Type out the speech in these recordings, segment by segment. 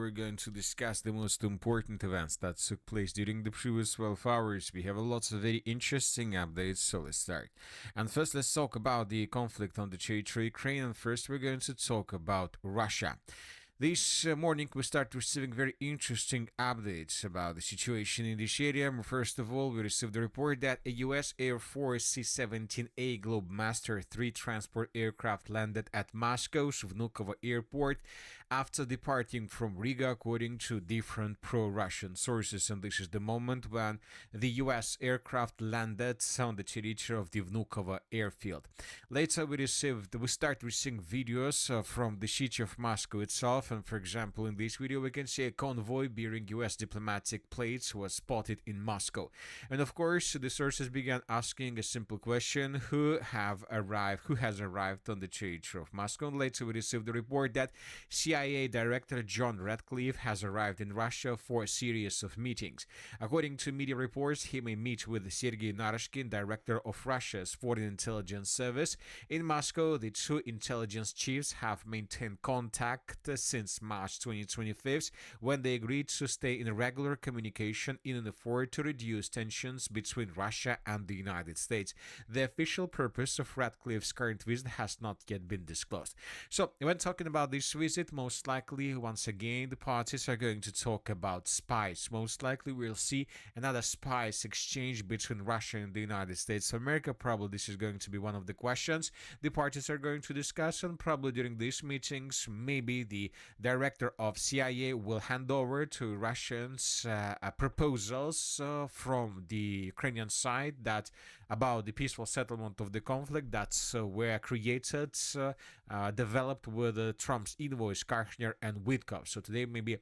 we're going to discuss the most important events that took place during the previous 12 hours. We have lots of very interesting updates, so let's start. And first, let's talk about the conflict on the territory of Ukraine. And first, we're going to talk about Russia. This morning, we start receiving very interesting updates about the situation in this area. First of all, we received a report that a U.S. Air Force C-17A Globemaster III transport aircraft landed at Moscow's Vnukovo airport after departing from Riga, according to different pro-Russian sources. And this is the moment when the U.S. aircraft landed on the territory of the Vnukovo airfield. Later, we start receiving videos from the city of Moscow itself. And for example, in this video, we can see a convoy bearing US diplomatic plates was spotted in Moscow. And of course, the sources began asking a simple question: who has arrived on the territory of Moscow? And later we received the report that CIA Director John Ratcliffe has arrived in Russia for a series of meetings. According to media reports, he may meet with Sergei Narishkin, Director of Russia's Foreign Intelligence Service. In Moscow, the two intelligence chiefs have maintained contact since March 2025, when they agreed to stay in regular communication in an effort to reduce tensions between Russia and the United States. The official purpose of Ratcliffe's current visit has not yet been disclosed. So, when talking about this visit, most likely, once again, the parties are going to talk about spies. Most likely, we'll see another spies exchange between Russia and the United States of America. Probably this is going to be one of the questions the parties are going to discuss, and probably during these meetings, maybe the director of CIA will hand over to Russians proposals from the Ukrainian side that about the peaceful settlement of the conflict that were created, developed with Trump's envoys Karchner and Witkoff. So today, maybe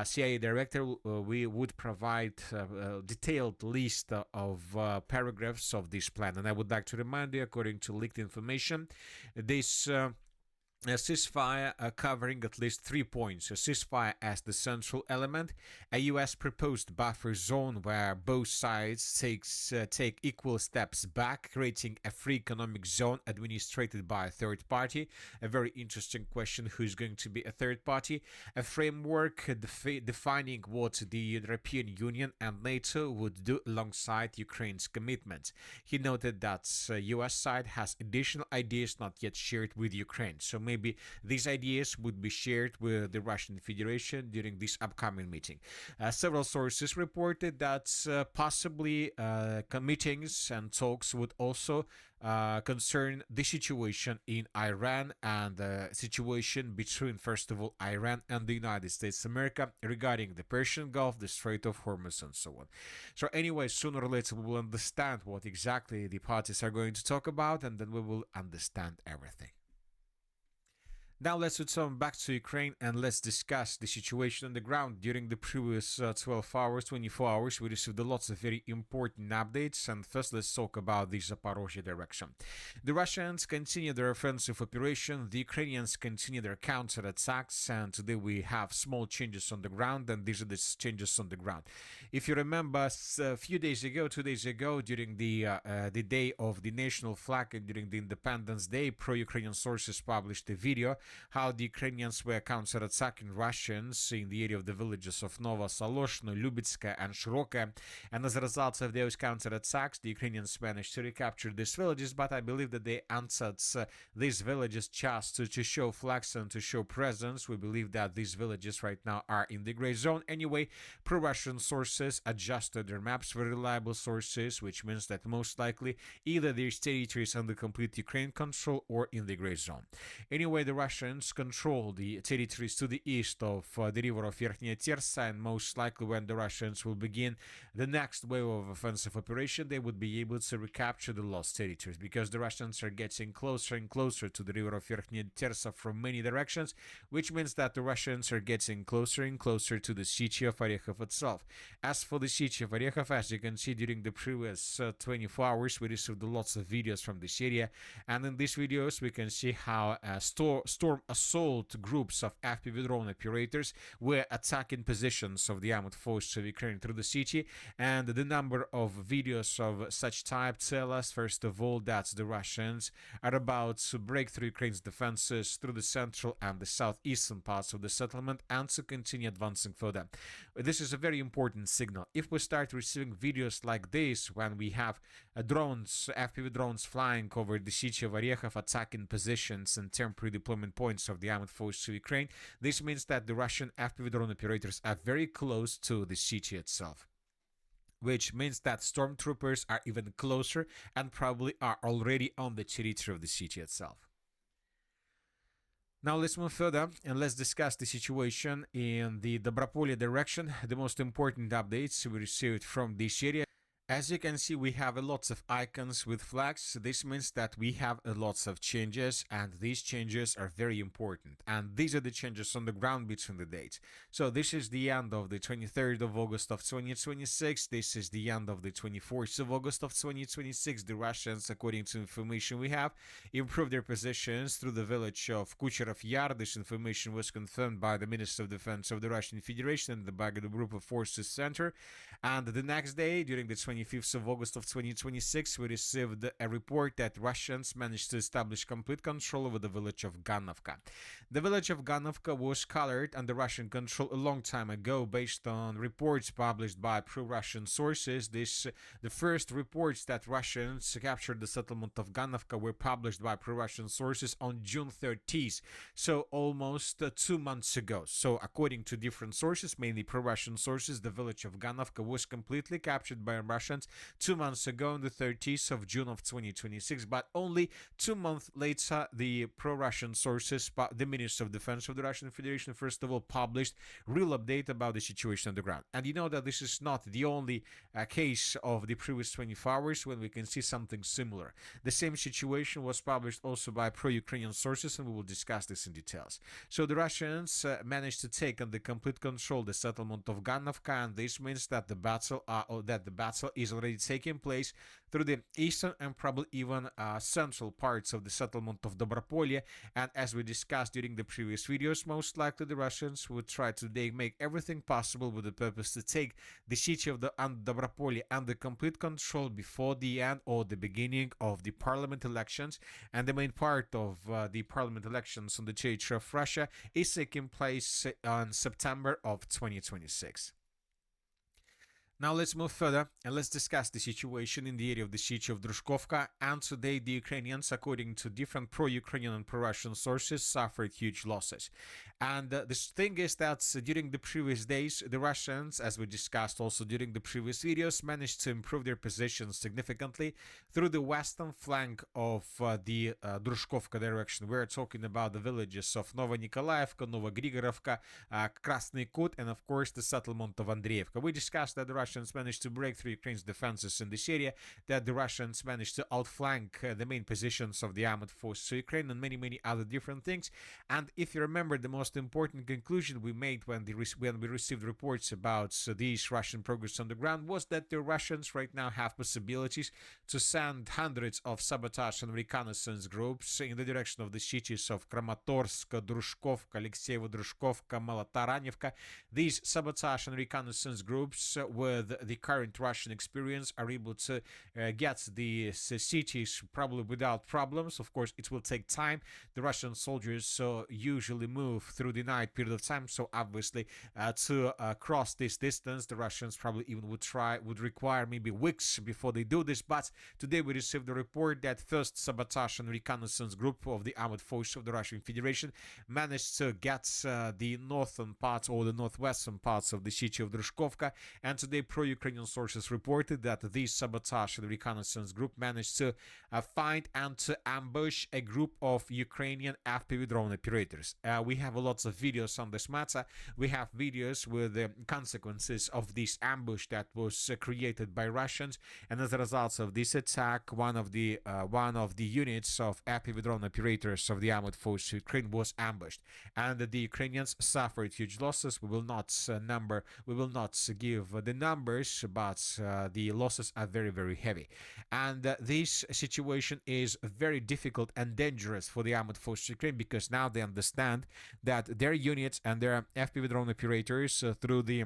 CIA director we would provide a detailed list of paragraphs of this plan. And I would like to remind you, according to leaked information, this a ceasefire covering at least 3 points. A ceasefire as the central element, a U.S. proposed buffer zone where both sides take equal steps back, creating a free economic zone administered by a third party. A very interesting question: who is going to be a third party? A framework defining what the European Union and NATO would do alongside Ukraine's commitments. He noted that U.S. side has additional ideas not yet shared with Ukraine. So maybe these ideas would be shared with the Russian Federation during this upcoming meeting. Several sources reported that possibly meetings and talks would also concern the situation in Iran and the situation between, first of all, Iran and the United States of America regarding the Persian Gulf, the Strait of Hormuz, and so on. So anyway, sooner or later we will understand what exactly the parties are going to talk about, and then we will understand everything. Now let's return back to Ukraine and let's discuss the situation on the ground. During the previous 12 hours, 24 hours, we received lots of very important updates. And first, let's talk about the Zaporozhye direction. The Russians continue their offensive operation. The Ukrainians continue their counterattacks. And today we have small changes on the ground, and these are the changes on the ground. If you remember, a few days ago, 2 days ago, during the day of the national flag and during the Independence Day, pro-Ukrainian sources published a video how the Ukrainians were counter-attacking Russians in the area of the villages of Novosoloshno, Lubitska, and Shiroka. And as a result of those counter-attacks, the Ukrainians managed to recapture these villages, but I believe that they answered these villages just to show flags and to show presence. We believe that these villages right now are in the gray zone. Anyway, pro-Russian sources adjusted their maps for reliable sources, which means that most likely either these territories under complete Ukraine control or in the gray zone. Anyway, the Russians control the territories to the east of the river of Verkhnya Tersa, and most likely when the Russians will begin the next wave of offensive operation, they would be able to recapture the lost territories, because the Russians are getting closer and closer to the river of Verkhnya Tersa from many directions, which means that the Russians are getting closer and closer to the city of Orekhov itself. As for the city of Orekhov, as you can see, during the previous 24 hours, we received lots of videos from this area, and in these videos we can see how storm storm assault groups of FPV drone operators were attacking positions of the armed forces of Ukraine through the city, and the number of videos of such type tell us, first of all, that the Russians are about to break through Ukraine's defenses through the central and the southeastern parts of the settlement and to continue advancing further. This is a very important signal. If we start receiving videos like this, when we have drones, FPV drones flying over the city of Orekhov, attacking positions and temporary deployment points of the armed forces of Ukraine, this means that the Russian FPV drone operators are very close to the city itself, which means that stormtroopers are even closer and probably are already on the territory of the city itself. Now let's move further and let's discuss the situation in the Dobropolye direction, the most important updates we received from this area. As you can see, we have lots of icons with flags. This means that we have lots of changes, and these changes are very important. And these are the changes on the ground between the dates. So this is the end of the 23rd of August of 2026. This is the end of the 24th of August of 2026. The Russians, according to information we have, improved their positions through the village of Kucherov Yar. This information was confirmed by the Minister of Defense of the Russian Federation and the Baghdad Group of Forces Center. And the next day, during the 25th of August of 2026, we received a report that Russians managed to establish complete control over the village of Ganovka. The village of Ganovka was colored under Russian control a long time ago based on reports published by pro-Russian sources. The first reports that Russians captured the settlement of Ganovka were published by pro-Russian sources on June 30th, so almost 2 months ago. So according to different sources, mainly pro-Russian sources, the village of Ganovka was completely captured by Russians 2 months ago on the 30th of June of 2026, but only 2 months later, the pro-Russian sources, the Minister of Defense of the Russian Federation, first of all, published real update about the situation on the ground. And you know that this is not the only case of the previous 24 hours when we can see something similar. The same situation was published also by pro-Ukrainian sources, and we will discuss this in details. So the Russians managed to take under complete control the settlement of Ganovka, and this means that the battle is already taking place through the eastern and probably even central parts of the settlement of Dobropolye. And as we discussed during the previous videos, most likely the Russians would try to make everything possible with the purpose to take the city of Dobropolye under complete control before the end or the beginning of the parliament elections. And the main part of the parliament elections on the territory of Russia is taking place on September of 2026. Now let's move further and let's discuss the situation in the area of the city of Drushkovka. And today the Ukrainians, according to different pro-Ukrainian and pro-Russian sources, suffered huge losses. And the thing is that during the previous days, the Russians, as we discussed also during the previous videos, managed to improve their positions significantly through the western flank of the Drushkovka direction. We're talking about the villages of Nova Nikolaevka, Nova Grigorovka, Krasny Kut, and of course the settlement of Andreevka. We discussed that the Russians managed to break through Ukraine's defenses in this area, that the Russians managed to outflank the main positions of the armed forces of Ukraine, and many other different things. And if you remember, the most important conclusion we made when we received reports about these Russian progress on the ground was that the Russians right now have possibilities to send hundreds of sabotage and reconnaissance groups in the direction of the cities of Kramatorsk, Drushkovka, Alexeyevo Drushkovka, Malotaranivka. These sabotage and reconnaissance groups, with the current Russian experience, are able to get the cities probably without problems. Of course, it will take time. The Russian soldiers usually move through the night period of time, so obviously to cross this distance, the Russians probably even would require maybe weeks before they do this. But today we received a report that first sabotage and reconnaissance group of the armed forces of the Russian Federation managed to get the northern parts or the northwestern parts of the city of Drushkovka. And today pro-Ukrainian sources reported that this sabotage and reconnaissance group managed to find and to ambush a group of Ukrainian FPV drone operators. We have lots of videos on this matter. We have videos with the consequences of this ambush that was created by Russians, and as a result of this attack, one of the units of FPV drone operators of the armed forces of Ukraine was ambushed, and the Ukrainians suffered huge losses. We will not give the number numbers, but the losses are very, very heavy. And this situation is very difficult and dangerous for the armed forces of Ukraine, because now they understand that their units and their FPV drone operators through the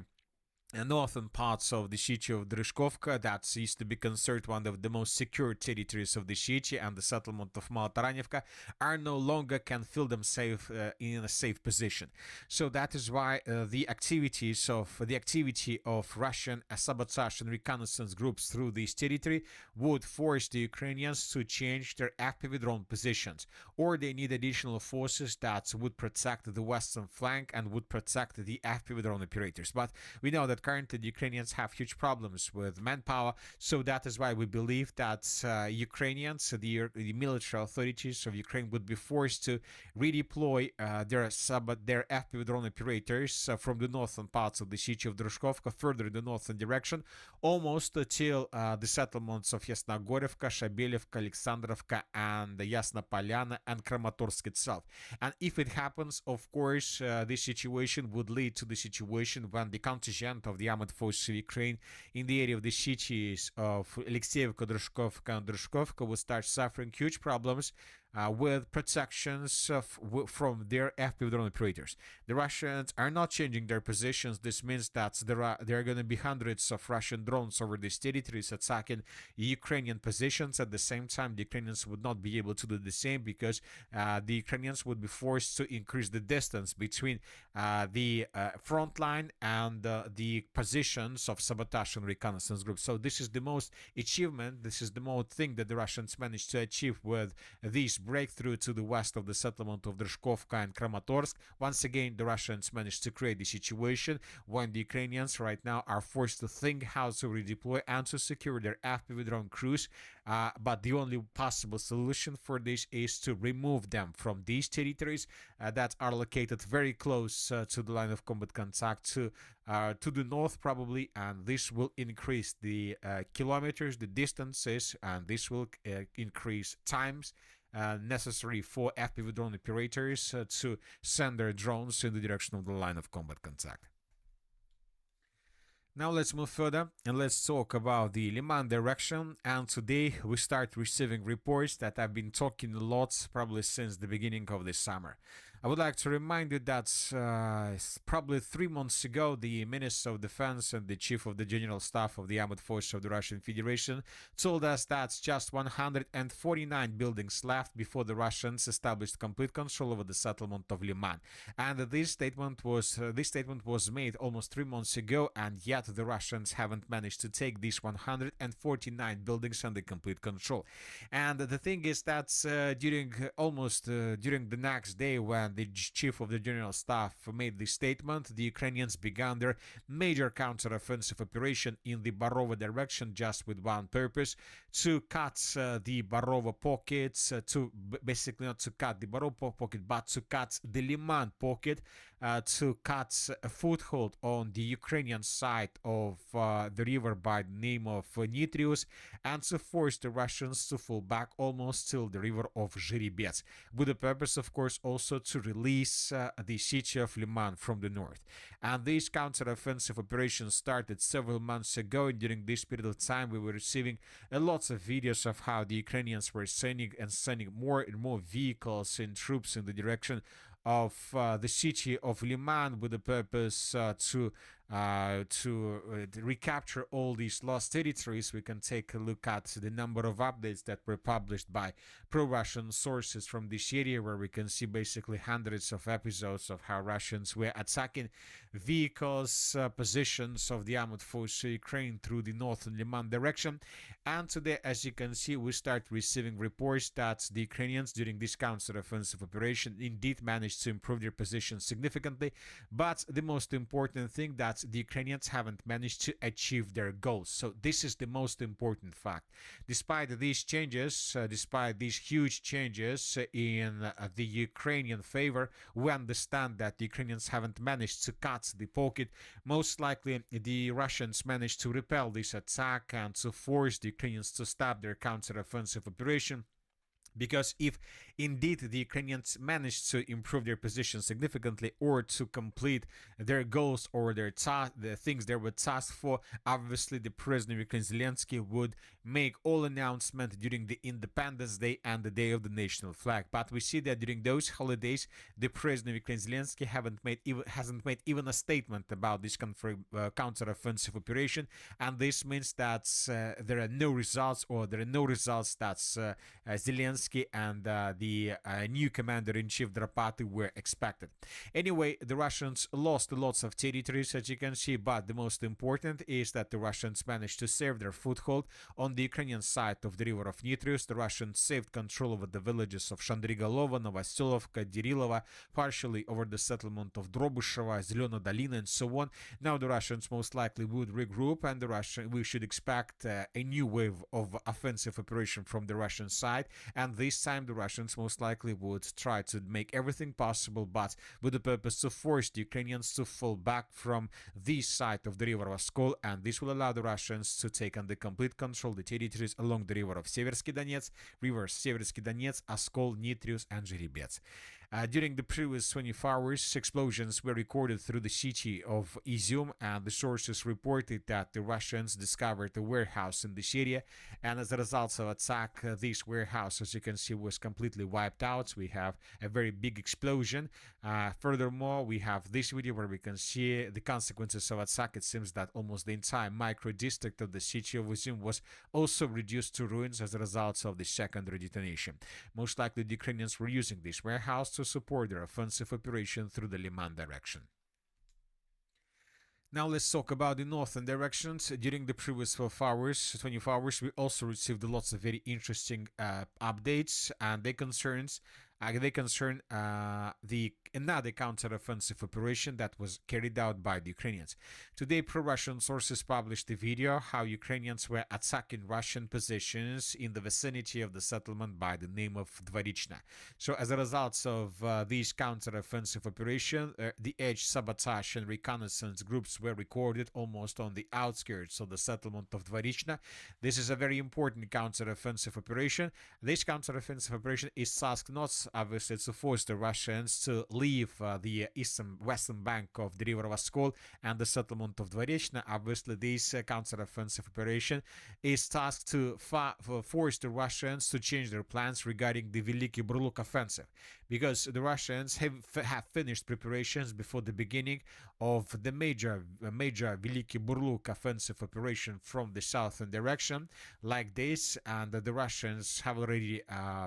northern parts of the city of Drishkovka, that used to be considered one of the most secure territories of the city, and the settlement of Maltaranivka, are no longer can feel them safe in a safe position. So that is why the activity of Russian sabotage and reconnaissance groups through this territory would force the Ukrainians to change their FPV drone positions, or they need additional forces that would protect the western flank and would protect the FPV drone operators. But we know that currently the Ukrainians have huge problems with manpower, so that is why we believe that Ukrainians, the military authorities of Ukraine, would be forced to redeploy their FPV drone operators from the northern parts of the city of Drushkovka further in the northern direction, almost till the settlements of Yasnogorivka, Shabelevka, Alexandrovka, and Yasna Polyana and Kramatorsk itself. And if it happens, of course, this situation would lead to the situation when the contingent of the armed forces of Ukraine in the area of the cities of Alexeyevka, Drushkovka, and Drushkovka will start suffering huge problems with protections from their FPV drone operators. The Russians are not changing their positions. This means that there are going to be hundreds of Russian drones over these territories attacking Ukrainian positions. At the same time, the Ukrainians would not be able to do the same, because the Ukrainians would be forced to increase the distance between the front line and the positions of sabotage and reconnaissance groups. So this is the most achievement, this is the most thing that the Russians managed to achieve with these breakthrough to the west of the settlement of Drishkovka and Kramatorsk. Once again, the Russians managed to create the situation when the Ukrainians right now are forced to think how to redeploy and to secure their FPV drone crews. But the only possible solution for this is to remove them from these territories that are located very close to the line of combat contact, to the north probably, and this will increase the kilometers, the distances, and this will increase times necessary for FPV drone operators to send their drones in the direction of the line of combat contact. Now let's move further and let's talk about the Liman direction. And today we start receiving reports that I've been talking a lot probably since the beginning of the summer. I would like to remind you that probably 3 months ago, the Minister of Defense and the Chief of the General Staff of the Armed Forces of the Russian Federation told us that just 149 buildings left before the Russians established complete control over the settlement of Liman. And this statement was made almost 3 months ago, and yet the Russians haven't managed to take these 149 buildings under complete control. And the thing is that during the next day, when the chief of the general staff made this statement, the Ukrainians began their major counter-offensive operation in the Barova direction, just with one purpose: to cut the Barova pockets, to basically not to cut the Barova pocket, but to cut the Liman pocket, to cut a foothold on the Ukrainian side of the river by the name of Nitrius, and to force the Russians to fall back almost till the river of Zhiribets, with the purpose, of course, also to release the city of Liman from the north. And this counter-offensive operation started several months ago, and during this period of time we were receiving lots of videos of how the Ukrainians were sending more and more vehicles and troops in the direction of the city of Liman, with the purpose to recapture all these lost territories. We can take a look at the number of updates that were published by pro-Russian sources from this area, where we can see basically hundreds of episodes of how Russians were attacking vehicles, positions of the armed forces of Ukraine through the northern Liman direction. And today, as you can see, we start receiving reports that the Ukrainians during this counter-offensive operation indeed managed to improve their position significantly. But the most important thing, that the Ukrainians haven't managed to achieve their goals. So this is the most important fact. Despite these changes, despite these huge changes in the Ukrainian favor, we understand that the Ukrainians haven't managed to cut the pocket. Most likely the Russians managed to repel this attack and to force the Ukrainians to stop their counter-offensive operation. Because if indeed the Ukrainians manage to improve their position significantly or to complete their goals or the things they were tasked for, obviously the President of Ukraine Zelensky would make all announcements during the Independence Day and the Day of the National Flag. But we see that during those holidays, the President of Ukraine Zelensky hasn't made even a statement about this counter-offensive operation, and this means that there are no results, or there are no results that Zelensky and the new commander-in-chief Drapati were expected. Anyway, the Russians lost lots of territories, as you can see, but the most important is that the Russians managed to save their foothold on the Ukrainian side of the river of Nitrius. The Russians saved control over the villages of Shandrigalova, Novoselovka, Dirilova, partially over the settlement of Drobышеvo, Zelena Dolina, and so on. Now the Russians most likely would regroup, and we should expect a new wave of offensive operation from the Russian side. And this time the Russians most likely would try to make everything possible, but with the purpose to force the Ukrainians to fall back from this side of the river Oskol, and this will allow the Russians to take under complete control the territories along the river of Seversky Donets, rivers Seversky Donets, Oskol, Nitrius, and Zherebets. During the previous 24 hours, explosions were recorded through the city of Izium, and the sources reported that the Russians discovered a warehouse in this area, and as a result of attack, this warehouse, as you can see, was completely wiped out. We have a very big explosion. Furthermore, we have this video where we can see the consequences of attack. It seems that almost the entire micro district of the city of Izium was also reduced to ruins as a result of the secondary detonation. Most likely the Ukrainians were using this warehouse to support their offensive operation through the Liman direction. Now let's talk about the northern directions. During the previous 24 hours, we also received lots of very interesting updates, and they concern the another counter-offensive operation that was carried out by the Ukrainians. Today, pro-Russian sources published a video how Ukrainians were attacking Russian positions in the vicinity of the settlement by the name of Dvorichna. So as a result of this counter-offensive operation, the edge sabotage and reconnaissance groups were recorded almost on the outskirts of the settlement of Dvorichna. This is a very important counter-offensive operation. This counter-offensive operation is tasked not obviously to force the Russians to leave the western bank of the river Oskol and the settlement of Dvorichna. Obviously, this counter-offensive operation is tasked to force the Russians to change their plans regarding the Veliki Burluk offensive, because the Russians have finished preparations before the beginning of the major Veliki Burluk offensive operation from the southern direction like this, and the Russians have already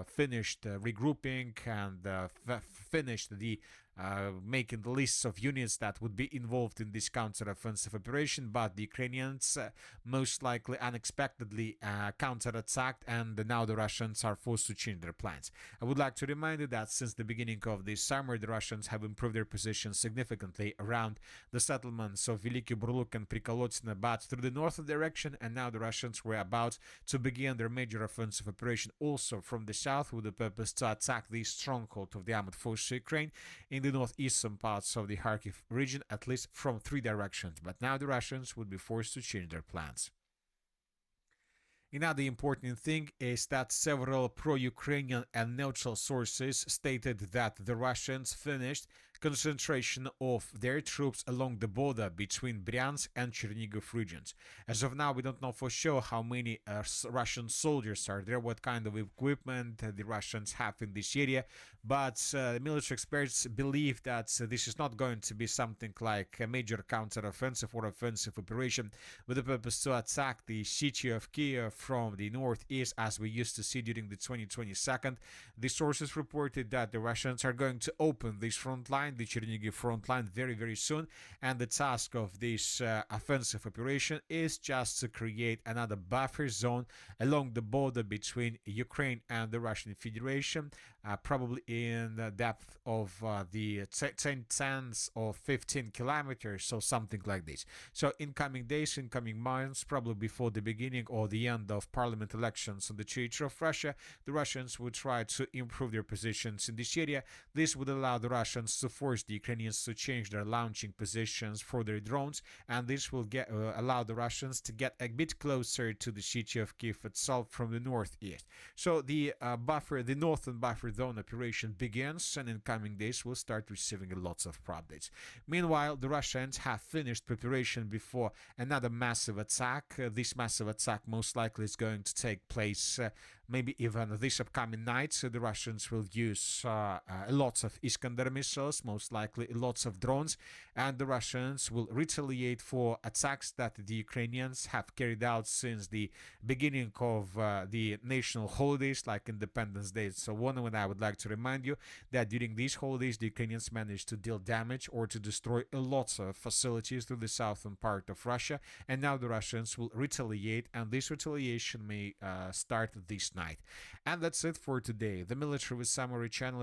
finished regrouping and finished the making the lists of units that would be involved in this counter-offensive operation, but the Ukrainians most likely unexpectedly counter-attacked, and now the Russians are forced to change their plans. I would like to remind you that since the beginning of this summer, the Russians have improved their position significantly around the settlements of Veliki Burluk and Prikolotina, but through the north direction, and now the Russians were about to begin their major offensive operation also from the south with the purpose to attack the stronghold of the armed forces of Ukraine in the northeastern parts of the Kharkiv region, at least from 3 directions. But now the Russians would be forced to change their plans. Another important thing is that several pro-Ukrainian and neutral sources stated that the Russians finished concentration of their troops along the border between Bryansk and Chernigov regions. As of now, we don't know for sure how many Russian soldiers are there, what kind of equipment the Russians have in this area, but military experts believe that this is not going to be something like a major counter-offensive or offensive operation with the purpose to attack the city of Kiev from the northeast, as we used to see during the 2022. The sources reported that the Russians are going to open this front line, the Chernigiv front line, very, very soon, and the task of this offensive operation is just to create another buffer zone along the border between Ukraine and the Russian Federation, probably in the depth of the 10 tens or 15 kilometers, so something like this. So in coming days, in coming months, probably before the beginning or the end of parliament elections on the territory of Russia, the Russians would try to improve their positions in this area. This would allow the Russians to force the Ukrainians to change their launching positions for their drones, and this will allow the Russians to get a bit closer to the city of Kiev itself from the northeast. So the northern buffer zone operation begins, and in coming days we'll start receiving lots of updates. Meanwhile, the Russians have finished preparation before another massive attack. This massive attack most likely is going to take place maybe even this upcoming night. So the Russians will use lots of Iskander missiles, most likely lots of drones, and the Russians will retaliate for attacks that the Ukrainians have carried out since the beginning of the national holidays like Independence Day and so on. And I would like to remind you that during these holidays, the Ukrainians managed to deal damage or to destroy lots of facilities through the southern part of Russia, and now the Russians will retaliate, and this retaliation may start this night. And that's it for today. The Military with Summary channel